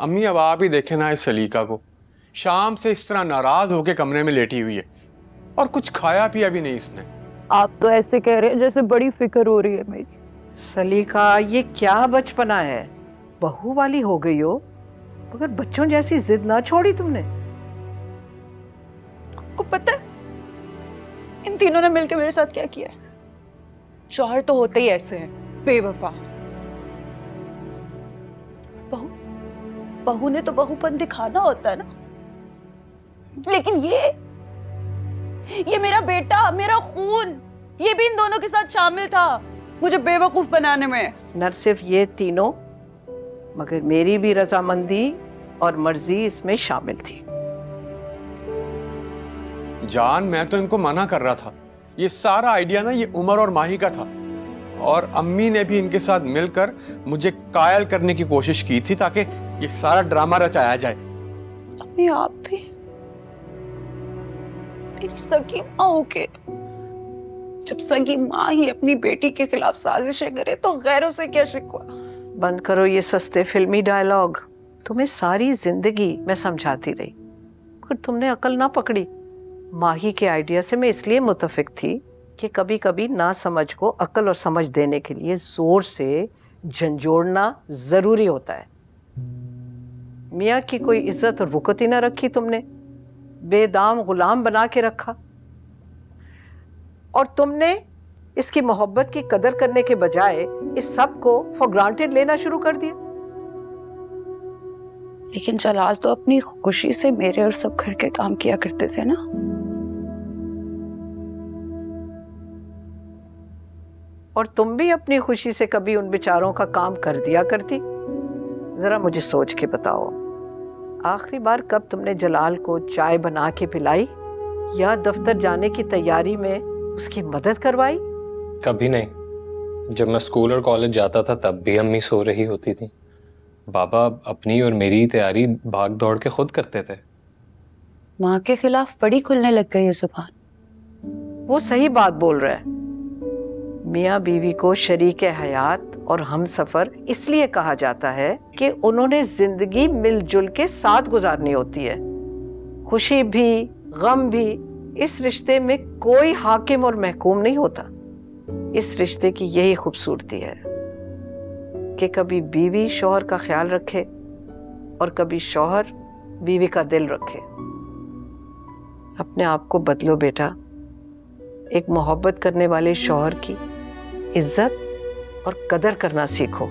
अम्मी अब आप ही देखे ना इस सलीका को, शाम से इस तरह नाराज होके कमरे में लेटी हुई है और कुछ खाया पिया भी नहीं इसने। आप तो ऐसे कह रहे हैं जैसे बड़ी फिक्र हो रही है मेरी। सलीका, ये क्या बचपना है, बहू वाली हो गई हो मगर बच्चों जैसी जिद ना छोड़ी तुमने। आपको पता है इन तीनों ने मिलकर मेरे साथ क्या किया है? शौहर तो होते ही ऐसे हैं, बेवफा। बहू बहू ने तो बहूपन दिखाना होता है ना, लेकिन ये मेरा बेटा, मेरा खून, ये भी इन दोनों के साथ शामिल था मुझे बेवकूफ बनाने में। न सिर्फ ये तीनों मगर मेरी भी रजामंदी और मर्जी इसमें शामिल थी। जान, मैं तो इनको मना कर रहा था, ये सारा आइडिया ना ये उमर और माही का था, और अम्मी ने भी इनके साथ मिलकर मुझे कायल करने की कोशिश की थी ताकि ये सारा ड्रामा रचाया जाए। अम्मी आप भी मेरी सगी माँ हो के, जब सगी माँ ही अपनी बेटी के खिलाफ साजिशें करे तो गैरों से क्या शिकवा। बंद करो ये सस्ते फिल्मी डायलॉग। तुम्हें सारी जिंदगी मैं समझाती रही मगर तुमने अकल ना पकड़ी। माही के आइडिया से मैं इसलिए मुतफिक थी कि कभी कभी ना समझ को अकल और समझ देने के लिए जोर से झंझोड़ना जरूरी होता है। मियाँ की कोई इज्जत और वक़्त ही ना रखी तुमने, बेदाम गुलाम बना के रखा, और तुमने इसकी मोहब्बत की कदर करने के बजाय इस सब को फॉर ग्रांटेड लेना शुरू कर दिया। लेकिन जलाल तो अपनी खुशी से मेरे और सब घर के काम किया करते थे ना। और तुम भी अपनी खुशी से कभी उन बेचारों का काम कर दिया करती। जरा मुझे सोच के बताओ, आखिरी बार कब तुमने जलाल को चाय बना के पिलाई या दफ्तर जाने की तैयारी में उसकी मदद करवाई? कभी नहीं। जब मैं स्कूल और कॉलेज जाता था तब भी अम्मी सो रही होती थी। बाबा अपनी और मेरी तैयारी भाग दौड़ के खुद करते थे। माँ के खिलाफ बड़ी खुलने लग गई है जुबान। वो सही बात बोल रहा है। मियाँ बीवी को शरीके हयात और हमसफर इसलिए कहा जाता है कि उन्होंने जिंदगी मिलजुल के साथ गुजारनी होती है। खुशी भी गम भी, इस रिश्ते में कोई हाकिम और महकूम नहीं होता। इस रिश्ते की यही खूबसूरती है कि कभी बीवी शौहर का ख्याल रखे और कभी शौहर बीवी का दिल रखे। अपने आप को बदलो बेटा, एक मोहब्बत करने वाले शौहर की इज्जत और कदर करना सीखो।